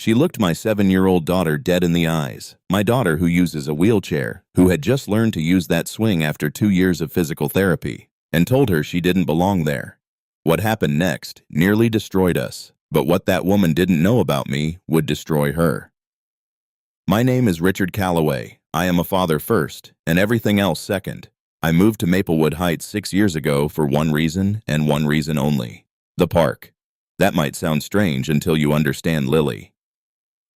She looked my 7-year-old daughter dead in the eyes, my daughter who uses a wheelchair, who had just learned to use that swing after 2 years of physical therapy, and told her she didn't belong there. What happened next nearly destroyed us, but what that woman didn't know about me would destroy her. My name is Richard Calloway. I am a father first, and everything else second. I moved to Maplewood Heights 6 years ago for one reason and one reason only: the park. That might sound strange until you understand Lily.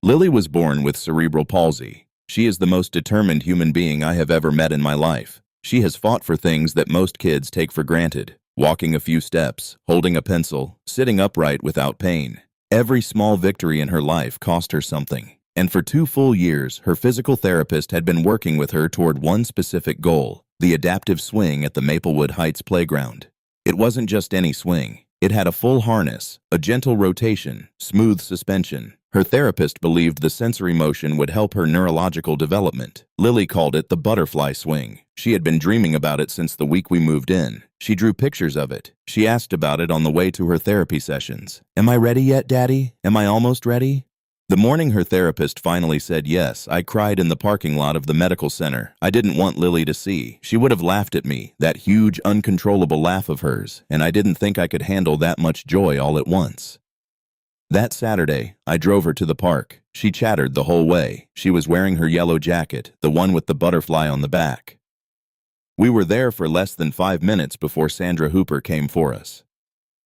Lily was born with cerebral palsy. She is the most determined human being I have ever met in my life. She has fought for things that most kids take for granted: walking a few steps, holding a pencil, sitting upright without pain. Every small victory in her life cost her something. And for 2 full years, her physical therapist had been working with her toward one specific goal: the adaptive swing at the Maplewood Heights playground. It wasn't just any swing. It had a full harness, a gentle rotation, smooth suspension. Her therapist believed the sensory motion would help her neurological development. Lily called it the butterfly swing. She had been dreaming about it since the week we moved in. She drew pictures of it. She asked about it on the way to her therapy sessions. "Am I ready yet, Daddy? Am I almost ready?" The morning her therapist finally said yes, I cried in the parking lot of the medical center. I didn't want Lily to see. She would have laughed at me, that huge, uncontrollable laugh of hers, and I didn't think I could handle that much joy all at once. That Saturday, I drove her to the park. She chattered the whole way. She was wearing her yellow jacket, the one with the butterfly on the back. We were there for less than 5 minutes before Sandra Hooper came for us.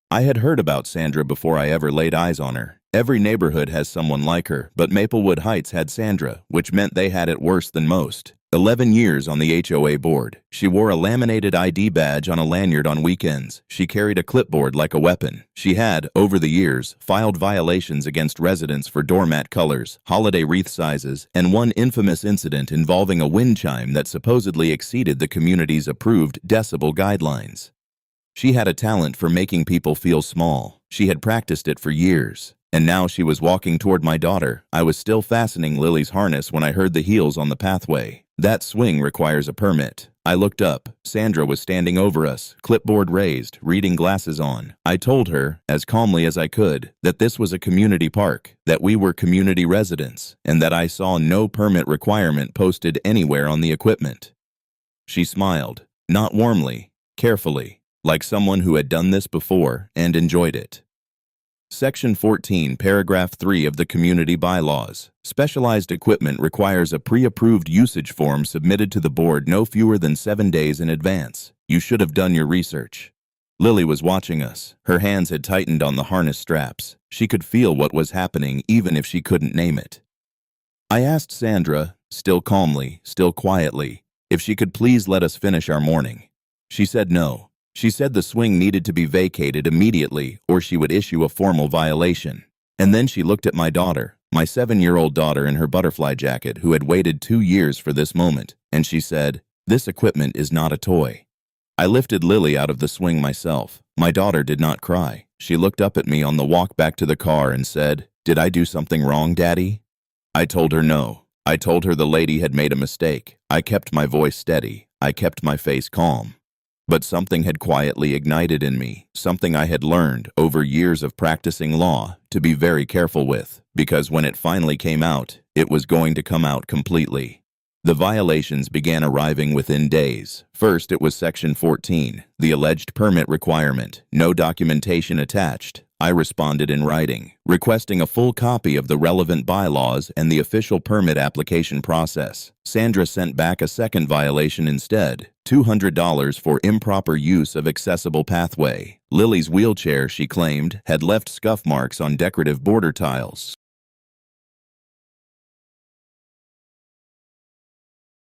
I had heard about Sandra before I ever laid eyes on her. Every neighborhood has someone like her, but Maplewood Heights had Sandra, which meant they had it worse than most. 11 years on the HOA board. She wore a laminated ID badge on a lanyard on weekends. She carried a clipboard like a weapon. She had, over the years, filed violations against residents for doormat colors, holiday wreath sizes, and one infamous incident involving a wind chime that supposedly exceeded the community's approved decibel guidelines. She had a talent for making people feel small. She had practiced it for years. And now she was walking toward my daughter. I was still fastening Lily's harness when I heard the heels on the pathway. That swing requires a permit. I looked up. Sandra was standing over us, clipboard raised, reading glasses on. I told her, as calmly as I could, that this was a community park, that we were community residents, and that I saw no permit requirement posted anywhere on the equipment. She smiled, not warmly, carefully, like someone who had done this before and enjoyed it. Section 14, Paragraph 3 of the Community Bylaws. Specialized equipment requires a pre-approved usage form submitted to the board no fewer than 7 days in advance. You should have done your research. Lily was watching us. Her hands had tightened on the harness straps. She could feel what was happening even if she couldn't name it. I asked Sandra, still calmly, still quietly, if she could please let us finish our morning. She said no. She said the swing needed to be vacated immediately or she would issue a formal violation. And then she looked at my daughter, my 7-year-old daughter in her butterfly jacket who had waited 2 years for this moment, and she said, "This equipment is not a toy." I lifted Lily out of the swing myself. My daughter did not cry. She looked up at me on the walk back to the car and said, "Did I do something wrong, Daddy?" I told her no. I told her the lady had made a mistake. I kept my voice steady. I kept my face calm. But something had quietly ignited in me, something I had learned over years of practicing law to be very careful with, because when it finally came out, it was going to come out completely. The violations began arriving within days. First, it was Section 14, the alleged permit requirement, no documentation attached. I responded in writing, requesting a full copy of the relevant bylaws and the official permit application process. Sandra sent back a second violation instead, $200 for improper use of accessible pathway. Lily's wheelchair, she claimed, had left scuff marks on decorative border tiles.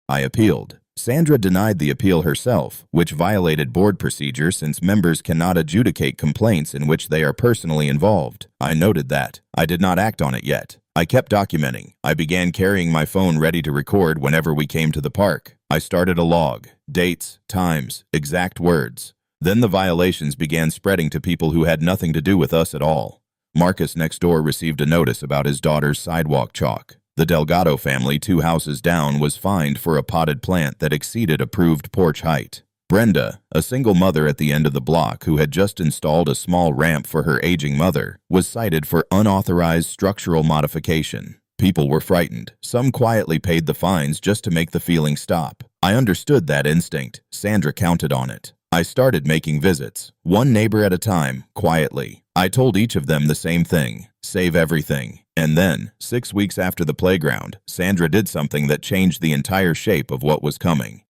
I appealed. Sandra denied the appeal herself, which violated board procedure since members cannot adjudicate complaints in which they are personally involved. I noted that. I did not act on it yet. I kept documenting. I began carrying my phone ready to record whenever we came to the park. I started a log, dates, times, exact words. Then the violations began spreading to people who had nothing to do with us at all. Marcus next door received a notice about his daughter's sidewalk chalk. The Delgado family, 2 houses down, was fined for a potted plant that exceeded approved porch height. Brenda, a single mother at the end of the block who had just installed a small ramp for her aging mother, was cited for unauthorized structural modification. People were frightened. Some quietly paid the fines just to make the feeling stop. I understood that instinct. Sandra counted on it. I started making visits, one neighbor at a time, quietly. I told each of them the same thing: save everything. And then, 6 weeks after the playground, Sandra did something that changed the entire shape of what was coming.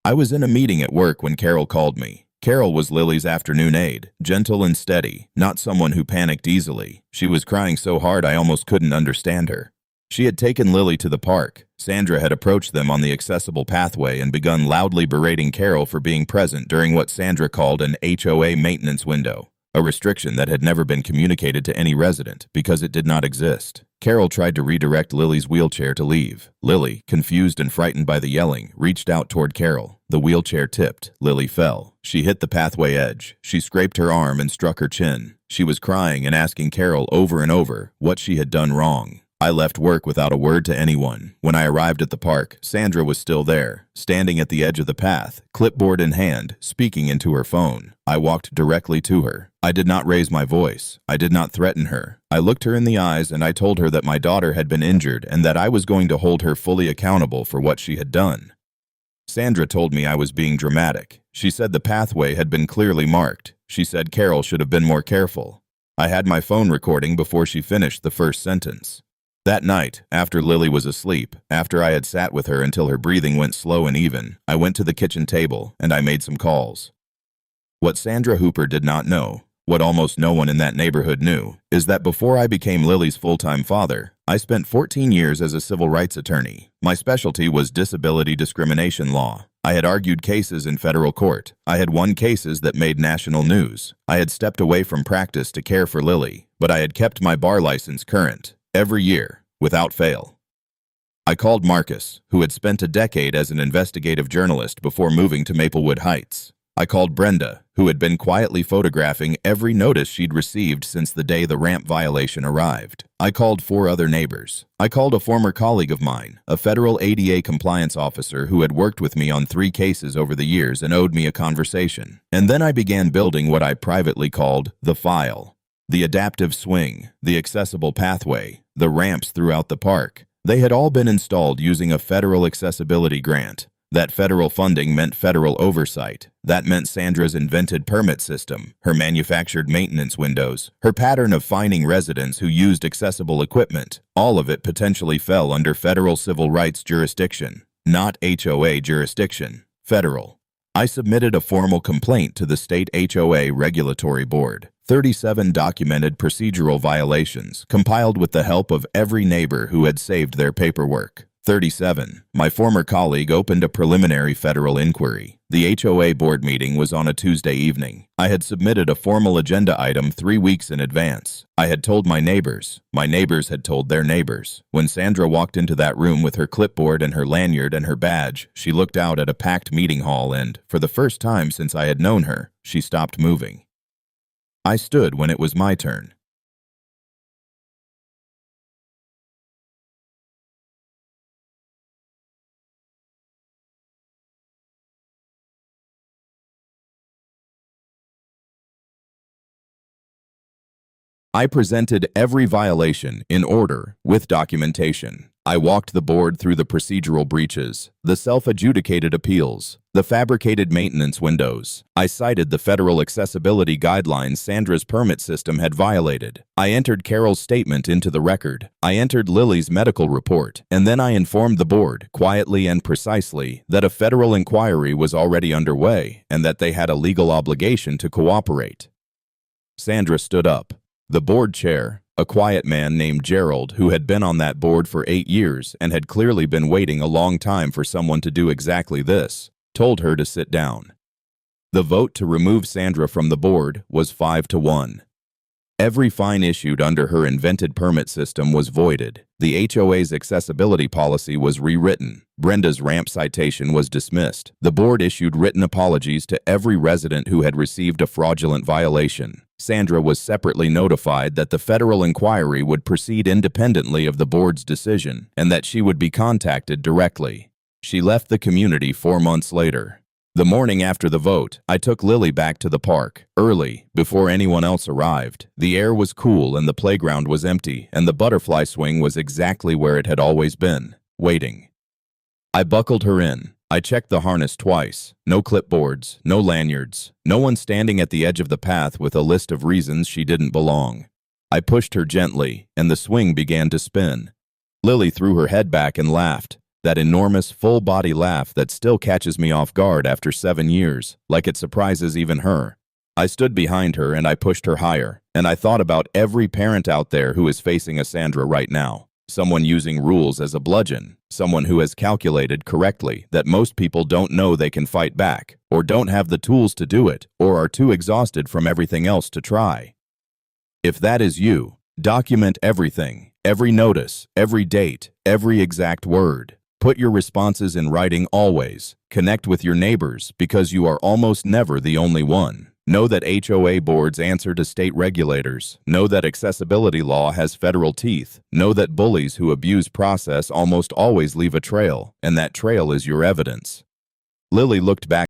I was in a meeting at work when Carol called me. Carol was Lily's afternoon aide, gentle and steady, not someone who panicked easily. She was crying so hard I almost couldn't understand her. She had taken Lily to the park. Sandra had approached them on the accessible pathway and begun loudly berating Carol for being present during what Sandra called an HOA maintenance window, a restriction that had never been communicated to any resident because it did not exist. Carol tried to redirect Lily's wheelchair to leave. Lily, confused and frightened by the yelling, reached out toward Carol. The wheelchair tipped. Lily fell. She hit the pathway edge. She scraped her arm and struck her chin. She was crying and asking Carol over and over what she had done wrong. I left work without a word to anyone. When I arrived at the park, Sandra was still there, standing at the edge of the path, clipboard in hand, speaking into her phone. I walked directly to her. I did not raise my voice. I did not threaten her. I looked her in the eyes and I told her that my daughter had been injured and that I was going to hold her fully accountable for what she had done. Sandra told me I was being dramatic. She said the pathway had been clearly marked. She said Carol should have been more careful. I had my phone recording before she finished the first sentence. That night, after Lily was asleep, after I had sat with her until her breathing went slow and even, I went to the kitchen table and I made some calls. What Sandra Hooper did not know, what almost no one in that neighborhood knew, is that before I became Lily's full-time father, I spent 14 years as a civil rights attorney. My specialty was disability discrimination law. I had argued cases in federal court. I had won cases that made national news. I had stepped away from practice to care for Lily, but I had kept my bar license current. Every year, without fail. I called Marcus, who had spent a decade as an investigative journalist before moving to Maplewood Heights. I called Brenda, who had been quietly photographing every notice she'd received since the day the ramp violation arrived. I called 4 other neighbors. I called a former colleague of mine, a federal ADA compliance officer who had worked with me on 3 cases over the years and owed me a conversation. And then I began building what I privately called the file. The adaptive swing, the accessible pathway, the ramps throughout the park. They had all been installed using a federal accessibility grant. That federal funding meant federal oversight. That meant Sandra's invented permit system, her manufactured maintenance windows, her pattern of fining residents who used accessible equipment. All of it potentially fell under federal civil rights jurisdiction, not HOA jurisdiction, federal. I submitted a formal complaint to the state HOA regulatory board. 37 documented procedural violations, compiled with the help of every neighbor who had saved their paperwork. 37. My former colleague opened a preliminary federal inquiry. The HOA board meeting was on a Tuesday evening. I had submitted a formal agenda item 3 weeks in advance. I had told my neighbors had told their neighbors. When Sandra walked into that room with her clipboard and her lanyard and her badge, she looked out at a packed meeting hall and, for the first time since I had known her, she stopped moving. I stood when it was my turn. I presented every violation in order with documentation. I walked the board through the procedural breaches, the self-adjudicated appeals, the fabricated maintenance windows. I cited the federal accessibility guidelines Sandra's permit system had violated. I entered Carol's statement into the record. I entered Lily's medical report, and then I informed the board, quietly and precisely, that a federal inquiry was already underway and that they had a legal obligation to cooperate. Sandra stood up. The board chair, a quiet man named Gerald who had been on that board for 8 years and had clearly been waiting a long time for someone to do exactly this, told her to sit down. The vote to remove Sandra from the board was 5-1. Every fine issued under her invented permit system was voided. The HOA's accessibility policy was rewritten. Brenda's ramp citation was dismissed. The board issued written apologies to every resident who had received a fraudulent violation. Sandra was separately notified that the federal inquiry would proceed independently of the board's decision and that she would be contacted directly. She left the community 4 months later. The morning after the vote, I took Lily back to the park, early, before anyone else arrived. The air was cool and the playground was empty, and the butterfly swing was exactly where it had always been, waiting. I buckled her in. I checked the harness twice. No clipboards, no lanyards, no one standing at the edge of the path with a list of reasons she didn't belong. I pushed her gently, and the swing began to spin. Lily threw her head back and laughed. That enormous, full-body laugh that still catches me off guard after 7 years, like it surprises even her. I stood behind her and I pushed her higher, and I thought about every parent out there who is facing a Sandra right now. Someone using rules as a bludgeon, someone who has calculated correctly that most people don't know they can fight back, or don't have the tools to do it, or are too exhausted from everything else to try. If that is you, document everything, every notice, every date, every exact word. Put your responses in writing always. Connect with your neighbors because you are almost never the only one. Know that HOA boards answer to state regulators. Know that accessibility law has federal teeth. Know that bullies who abuse process almost always leave a trail, and that trail is your evidence. Lily looked back